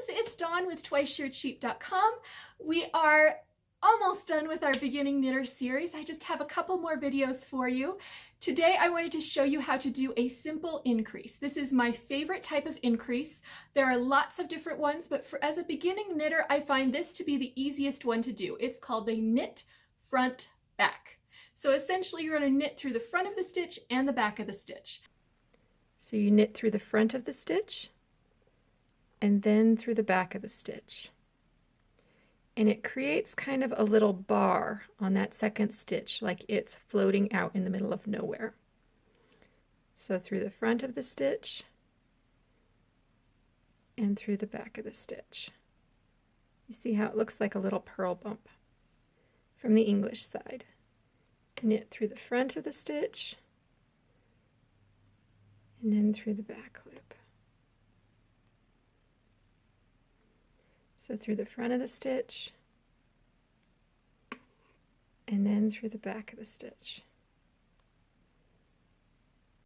it's Dawn with TwiceShearedSheep.com. We are almost done with our beginning knitter series. I just have a couple more videos for you. Today I wanted to show you how to do a simple increase. This is my favorite type of increase. There are lots of different ones, but as a beginning knitter, I find this to be the easiest one to do. It's called the knit front back. So essentially you're going to knit through the front of the stitch and the back of the stitch. So you knit through the front of the stitch and then through the back of the stitch. And it creates kind of a little bar on that second stitch, like it's floating out in the middle of nowhere. So through the front of the stitch and through the back of the stitch. You see how it looks like a little purl bump from the English side. Knit through the front of the stitch and then through the back loop. So through the front of the stitch and then through the back of the stitch.